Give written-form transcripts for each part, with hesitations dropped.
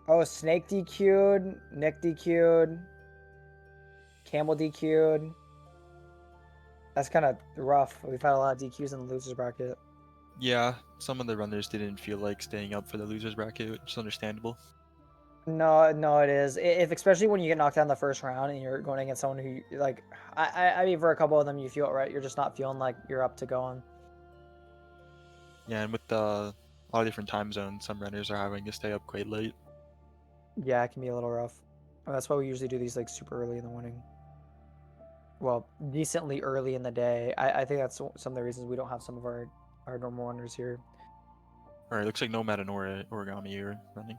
Oh, Snake DQ'd, Nick DQ'd, Camel DQ'd. That's kind of rough. We've had a lot of DQs in the losers bracket. Yeah, some of the runners didn't feel like staying up for the losers bracket, which is understandable. No, it is. If especially when you get knocked out in the first round and you're going against someone who like, I mean, for a couple of them you feel it, right. You're just not feeling like you're up to going. Yeah, and with a lot of different time zones, some runners are having to stay up quite late. Yeah, it can be a little rough. That's why we usually do these like super early in the morning. Well, decently early in the day. I think that's some of the reasons we don't have some of our normal runners here. Alright, looks like Nomad and Origami are running.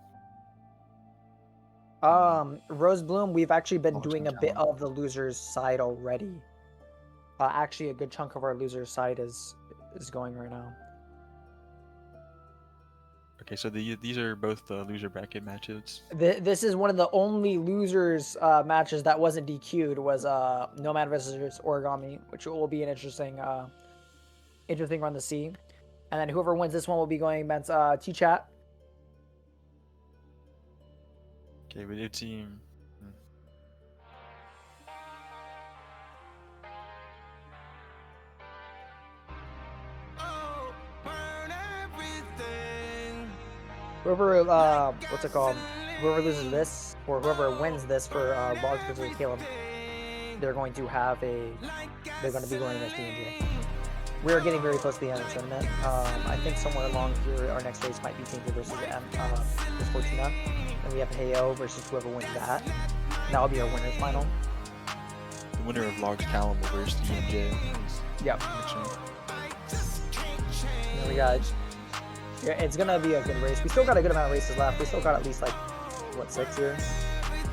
Rose Bloom, we've actually been Logz doing and a bit Kalum. of the losers side already. Actually, a good chunk of our losers side is going right now. Okay, so these are both the loser bracket matches. This is one of the only losers matches that wasn't DQ'd. Was Nomad versus Origami, which will be an interesting run to see. And then whoever wins this one will be going against T-Chat. Okay, but it seems... Whoever what's it called? Whoever loses this, or whoever wins this for Logz versus Caleb, they're going to be going against D&J. We're getting very close to the end of the tournament. I think somewhere along here, our next race might be Tinker versus Fortuna. Then we have Heyo versus whoever wins that. And that'll be our winner's final. The winner of Logz Kalum will versus D&J. Yep. And we got... Yeah, it's gonna be a good race. We still got a good amount of races left. We still got at least like, what, 6 here?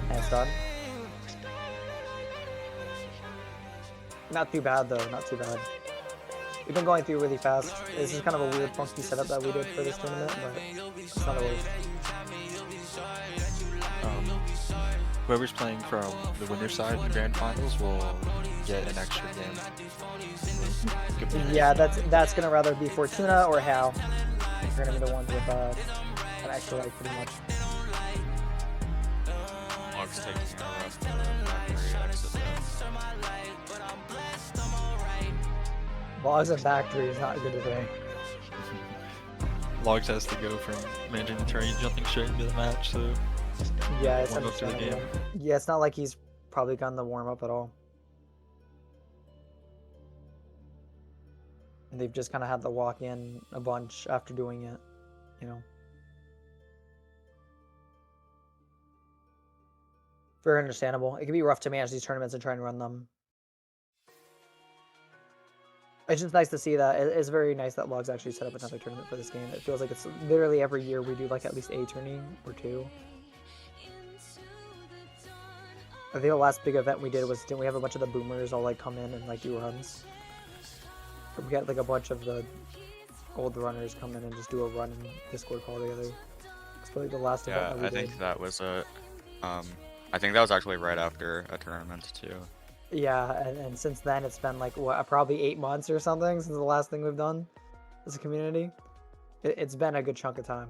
And it's done. Not too bad though, not too bad. We've been going through really fast. This is kind of a weird funky setup that we did for this tournament, but it's not the worst. Whoever's playing from the winner's side in the grand finals will get an extra game. Yeah, that's gonna rather be Fortuna or Hal. They're gonna be the ones with an extra life pretty much. Logz taking a rough factory exit there. Logz and back three is not good today. Logz has to go from managing the terrain, jumping straight into the match, so... Yeah, it's warm up to the game. Yeah, it's not like he's probably gotten the warm-up at all. And they've just kind of had to walk in a bunch after doing it, you know. Very understandable. It can be rough to manage these tournaments and try and run them. It's just nice to see that. It's very nice that Logz actually set up another tournament for this game. It feels like it's literally every year we do like at least a tourney or two. I think the last big event we did was, didn't we have a bunch of the boomers all like come in and like do runs? We had like a bunch of the old runners come in and just do a run in Discord call together. It's probably the last event that we did. I think that was a... I think that was actually right after a tournament too. Yeah, and since then it's been like, what, probably 8 months or something since the last thing we've done as a community. It's been a good chunk of time.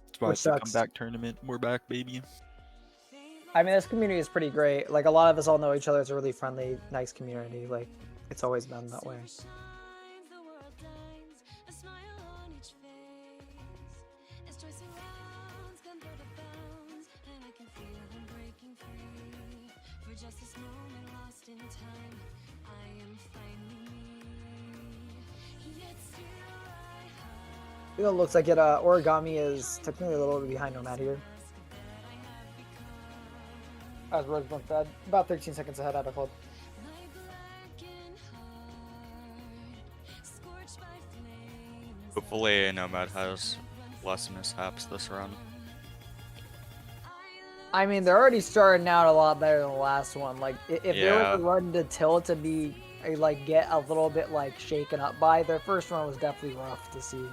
That's why it's a comeback tournament. We're back, baby. I mean, this community is pretty great. Like, a lot of us all know each other. It's a really friendly, nice community. Like, it's always been that way. You know, it looks like it. Origami is technically a little bit behind Nomad here. As Roseburn said, about 13 seconds ahead out of club. Hopefully Nomad has less mishaps this run. I mean, they're already starting out a lot better than the last one. Like, if they were to run to tilt to be, like, get a little bit, like, shaken up by, their first run was definitely rough to see.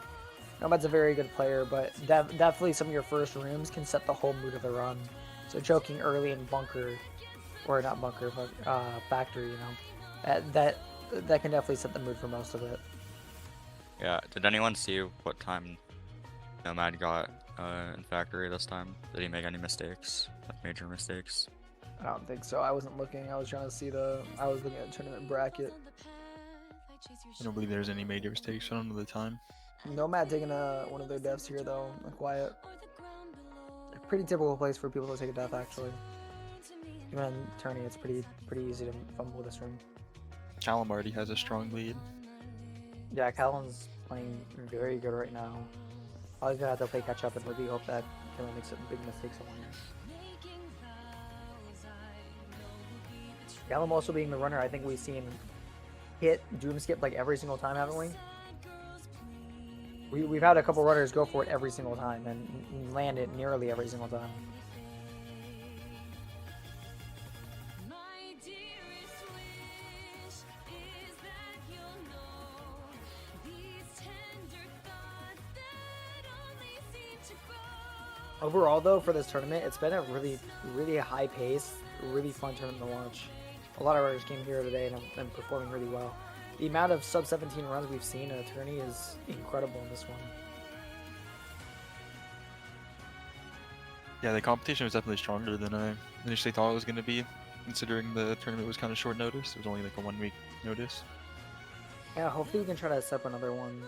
Nomad's a very good player, but definitely some of your first rooms can set the whole mood of the run. So choking early in bunker, or not bunker, but factory, you know, that can definitely set the mood for most of it. Yeah, did anyone see what time Nomad got in factory this time? Did he make any mistakes? Like major mistakes? I don't think so. I wasn't looking. I was trying to see I was looking at the tournament bracket. I don't believe there's any major mistakes. I don't know the time. Nomad taking one of their deaths here though, a quiet. Pretty typical place for people to take a death actually. Even in tourney, it's pretty easy to fumble this room. Callum already has a strong lead. Yeah, Callum's playing very good right now. I was gonna have to play catch up and really hope that Callum makes some big mistakes along here. Callum also being the runner, I think we've seen hit Doom Skip like every single time, haven't we? We've had a couple runners go for it every single time and land it nearly every single time. Overall, though, for this tournament, it's been a really high pace, really fun tournament to watch. A lot of runners came here today and have been performing really well. The amount of sub-17 runs we've seen in a tourney is incredible in this one. Yeah, the competition was definitely stronger than I initially thought it was going to be, considering the tournament was kind of short notice. It was only like a 1 week notice. Yeah, hopefully we can try to set up another one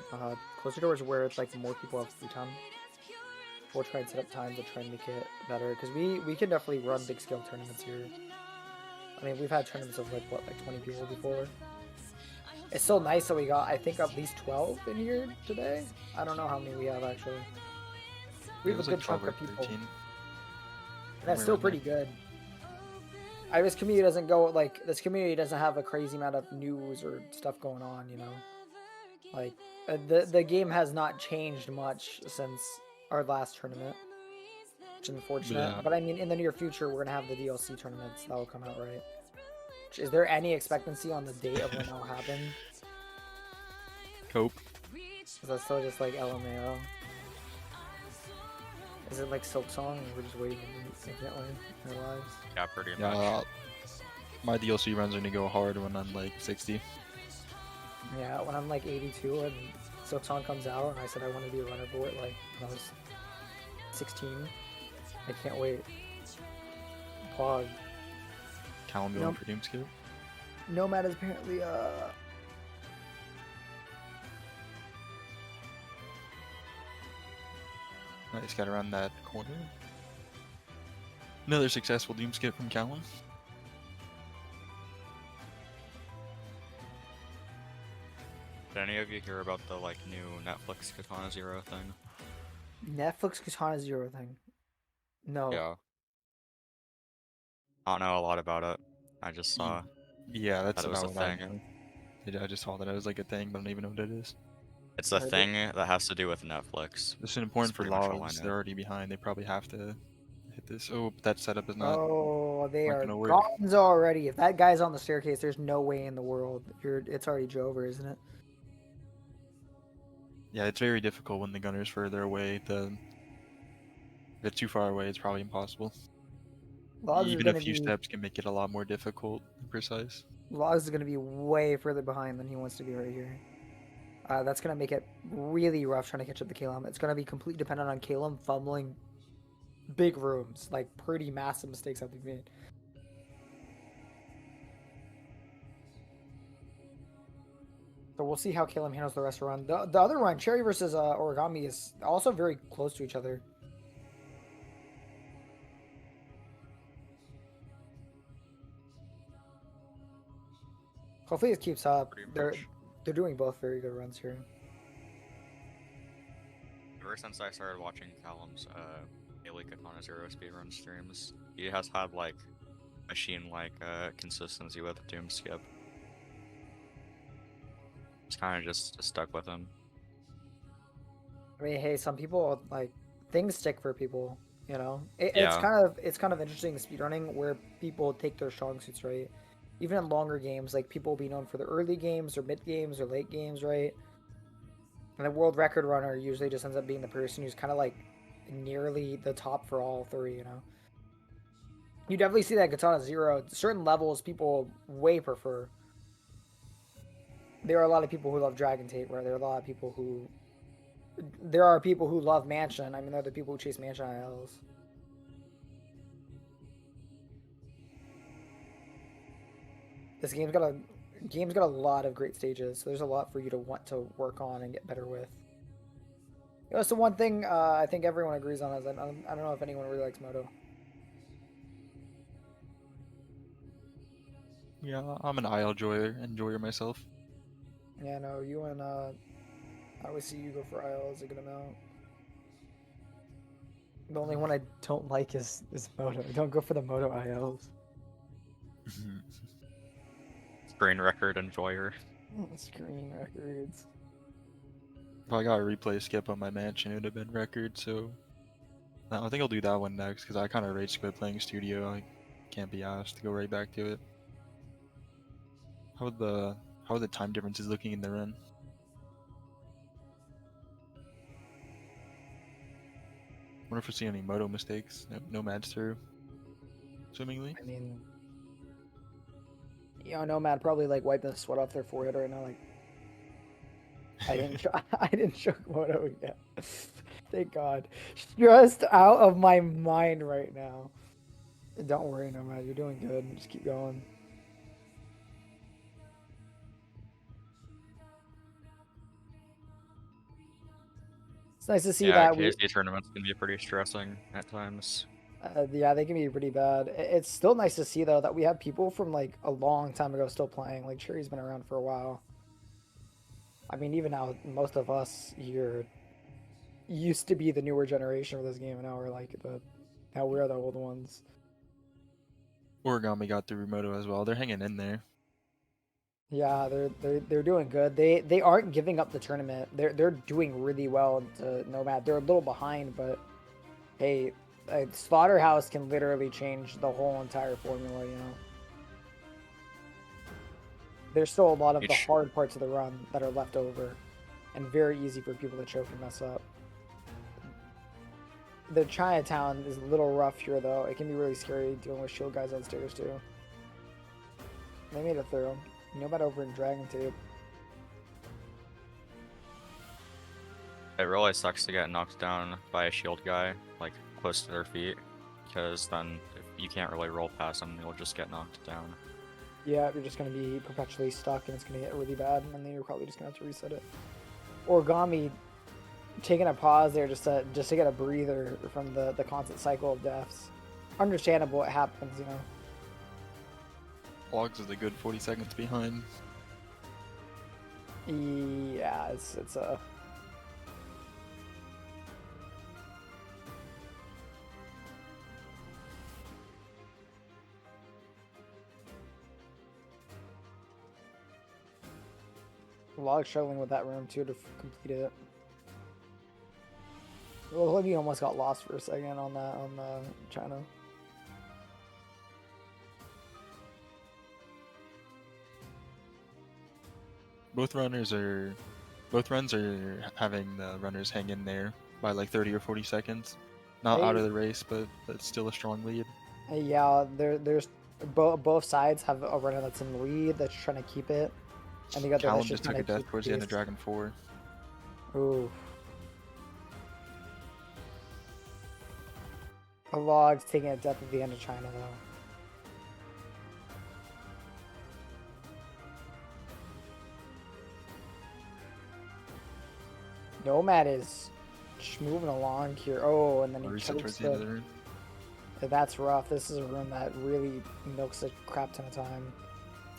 closer towards where it's like more people have free time. We'll try and set up times to try and make it better, because we can definitely run big scale tournaments here. I mean, we've had tournaments of like 20 people before. It's still nice that we got, I think, at least 12 in here today. I don't know how many we have actually. We have a good chunk of people. 13. And that's still pretty good. This community doesn't go like this community doesn't have a crazy amount of news or stuff going on, you know. Like the game has not changed much since our last tournament, which is unfortunate. Yeah. But I mean, in the near future, we're gonna have the DLC tournaments that will come out, right? Is there any expectancy on the date of when that'll happen? Cope. Is that still just like LMAO? Is it like Silk Song? We're just waiting infinitely in our lives. Yeah, pretty much. Yeah, my DLC runs are gonna go hard when I'm like 60. Yeah, when I'm like 82 and Silk Song comes out, and I said I want to be a runner for it like when I was 16. I can't wait. Pog. Callum going for Doom Skip. Nomad is apparently Nice, got around that corner. Another successful Doom Skip from Callum. Did any of you hear about the like new Netflix Katana Zero thing? Netflix Katana Zero thing. No. Yeah. I don't know a lot about it. I just saw Yeah, that's that it was about a what I thing. know. I just saw that it was like a thing, but I don't even know what it is. It's a thing that has to do with Netflix. This is important for pretty much all I Logz. know. They're already behind. They probably have to hit this. Oh, but that setup is not. Oh, they not are gonna work. gone already. If that guy's on the staircase, there's no way in the world. It's already over, isn't it? Yeah, it's very difficult when the gunner's further away. If it's too far away, it's probably impossible. Logz Even a few steps can make it a lot more difficult and precise. Logz is going to be way further behind than he wants to be right here. That's going to make it really rough trying to catch up to Kalum. It's going to be completely dependent on Kalum fumbling big rooms. Like, pretty massive mistakes have to be made. So we'll see how Kalum handles the rest of the run. The other run, Cherry versus Origami, is also very close to each other. Hopefully it keeps up. They're doing both very good runs here. Ever since I started watching Callum's daily Katana Zero speedrun streams, he has had like machine-like consistency with Doom Skip. It's kind of just stuck with him. I mean, hey, some people like things stick for people, you know. Yeah. It's kind of interesting speedrunning where people take their strong suits, right? Even in longer games, like people will be known for the early games or mid games or late games, right? And the world record runner usually just ends up being the person who's kind of like nearly the top for all three, you know. You definitely see that Katana Zero. Certain levels people way prefer. There are a lot of people who love Dragon Tape, right? There are a lot of people who there are people who love Mansion. I mean, there are the people who chase Mansion ILs. This game's got a lot of great stages. So there's a lot for you to want to work on and get better with. So one thing I think everyone agrees on is I don't know if anyone really likes Moto. Yeah, I'm an IL enjoyer myself. Yeah, no, you and I always see you go for ILs a good amount. The only one I don't like is Moto. Don't go for the Moto ILs. Screen record enjoyer. Screen records. If I got a replay skip on my Mansion, it would have been record, so I think I'll do that one next, because I kind of rage quit playing Studio. I can't be asked to go right back to it. How are the time differences looking in the run? Wonder if we see any Moto mistakes. Nomad's through. Swimmingly. I mean, Nomad probably like wiping the sweat off their forehead right now. Like, I didn't choke Moto yet. Thank God. Stressed out of my mind right now. Don't worry, Nomad. You're doing good. Just keep going. It's nice to see that. KSD tournaments can be pretty stressing at times. Yeah, they can be pretty bad. It's still nice to see though that we have people from like a long time ago still playing. Like Cherry's been around for a while. I mean, even now, most of us here used to be the newer generation of this game, and now we're like now we're the old ones. Origami got through Moto as well. They're hanging in there. Yeah, they're doing good. They aren't giving up the tournament. They're doing really well to Nomad. They're a little behind, but hey, Slaughterhouse can literally change the whole entire formula, you know. There's still a lot of the hard parts of the run that are left over, and very easy for people to choke and mess up. The Chinatown is a little rough here, though. It can be really scary dealing with shield guys on stairs, too. They made it through. Nomad over in Dragon Tape. It really sucks to get knocked down by a shield guy, like, close to their feet, because then you can't really roll past them, you'll just get knocked down. Yeah, you're just going to be perpetually stuck, and it's going to get really bad, and then you're probably just going to have to reset it. Origami taking a pause there just to get a breather from the constant cycle of deaths. Understandable, it happens, you know. Logz is a good 40 seconds behind. Yeah, it's a... Logz struggling with that room too to complete it. It looked like he almost got lost for a second on China. Both runs are having the runners hang in there by like 30 or 40 seconds. Not out of the race, but it's still a strong lead. Yeah, there's both sides have a runner that's in the lead that's trying to keep it, and the other Kalum that's just took a death towards the end of Dragon 4. Ooh. A Logz taking a death at the end of China though. Nomad is just moving along here. Oh, and then he chokes the end of the room. That's rough. This is a room that really milks a crap ton of time.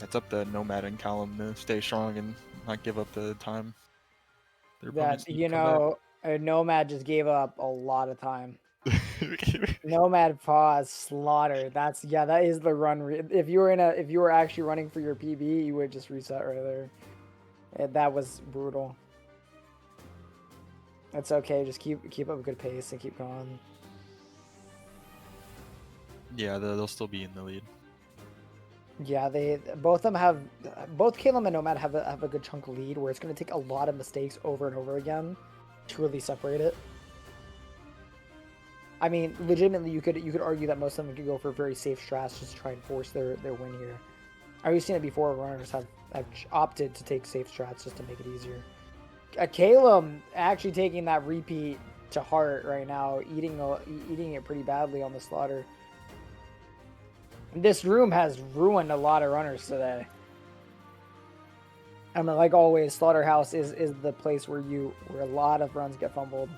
It's up to Nomad and Kalum to stay strong and not give up the time. That, you know, Nomad just gave up a lot of time. Nomad pause slaughter. That is the run. If you were actually running for your PB, you would just reset right there. That was brutal. It's okay. Just keep up a good pace and keep going. Yeah, they'll still be in the lead. Yeah, both Kalum and Nomad have a good chunk of lead where it's going to take a lot of mistakes over and over again to really separate it. I mean, legitimately, you could argue that most of them could go for very safe strats just to try and force their win here. I've seen it before. Runners have opted to take safe strats just to make it easier. Kalum actually taking that repeat to heart right now, eating it pretty badly on the slaughter. This room has ruined a lot of runners today. I mean, like always, Slaughterhouse is the place where a lot of runs get fumbled.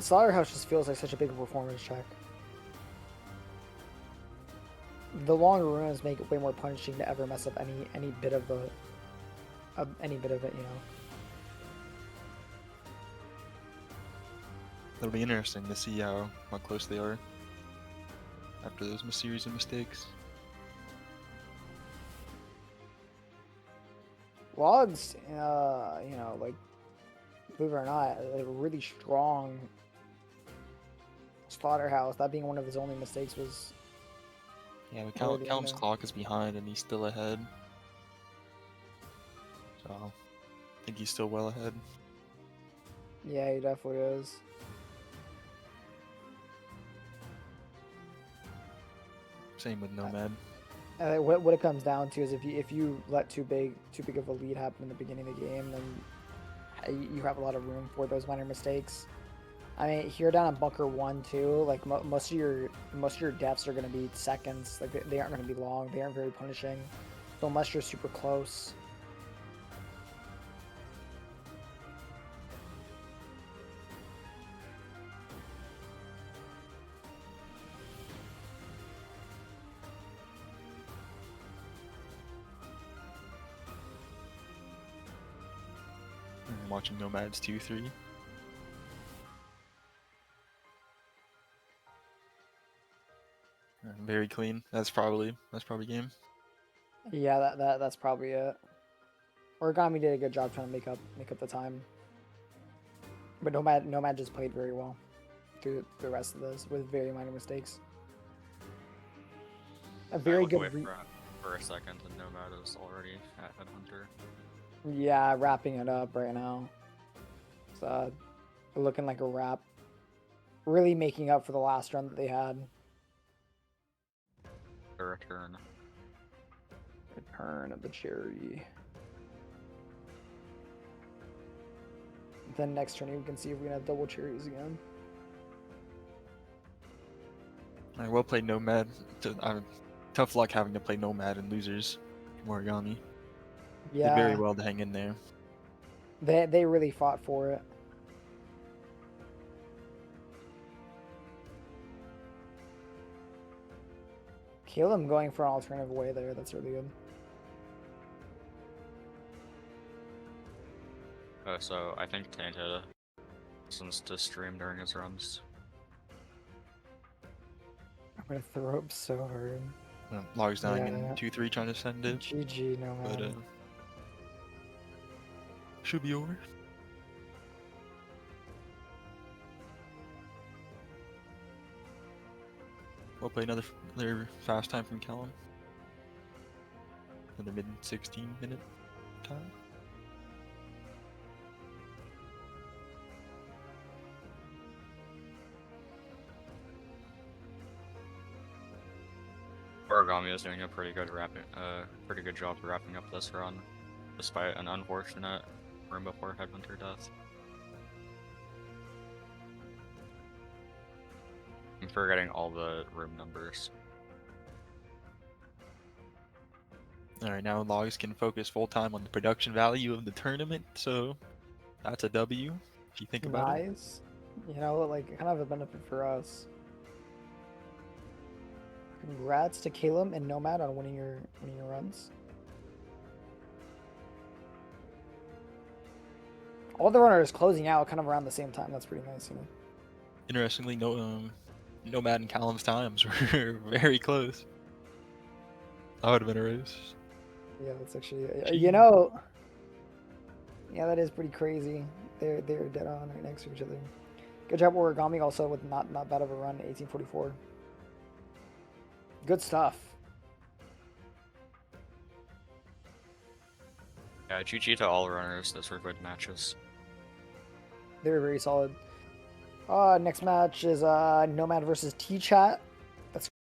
Slaughterhouse just feels like such a big performance check. The longer runs make it way more punishing to ever mess up any bit of it, you know. It'll be interesting to see how close they are after those series of mistakes. Logz, you know, like, believe it or not, a really strong Slaughterhouse. That being one of his only mistakes was. Yeah, but Callum's clock is behind and he's still ahead. So I think he's still well ahead. Yeah, he definitely is. Same with Nomad. What it comes down to is if you let too big of a lead happen in the beginning of the game, then you have a lot of room for those minor mistakes. I mean, here down in bunker 1 too, like most of your deaths are going to be seconds. Like they aren't going to be long. They aren't very punishing. So unless you're super close. I'm watching Nomads 2-3. Very clean. That's probably game. Yeah, that's probably it. Origami did a good job trying to make up the time. But Nomad just played very well through the rest of this with very minor mistakes. A very good for a second, and Nomad is already at Headhunter. Yeah, wrapping it up right now. It's looking like a wrap. Really making up for the last run that they had. The return. Return of the Cherry. Then next turn we can see if we can have double cherries again. I will play Nomad. Tough luck having to play Nomad and losers from Origami. Yeah. Did very well to hang in there. They really fought for it. Kalum going for an alternative way there. That's really good. So I think Tainted listens to stream during his runs. I'm gonna throw up so hard. Logz dying in 2-3 trying to send it. GG, no matter. But should be over. We'll play another fast time from Callum. In the mid 16-minute time. Origami is doing a pretty good job wrapping up this run, despite an unfortunate room before Headhunter death. I'm forgetting all the room numbers. Alright, now Logz can focus full time on the production value of the tournament, so that's a W if you think about it. Nice. You know, like kind of a benefit for us. Congrats to Kalum and Nomad on winning your runs. All the runners closing out kind of around the same time. That's pretty nice, you know. Interestingly, Nomad and Callum's times were very close. That would have been a race. Yeah, that's actually, you know, yeah, that is pretty crazy. They're dead on right next to each other. Good job, Origami, also with not bad of a run, 1844. Good stuff. Yeah, GG to all runners. Those were good matches. They were very solid. Next match is Nomad versus T-Chat.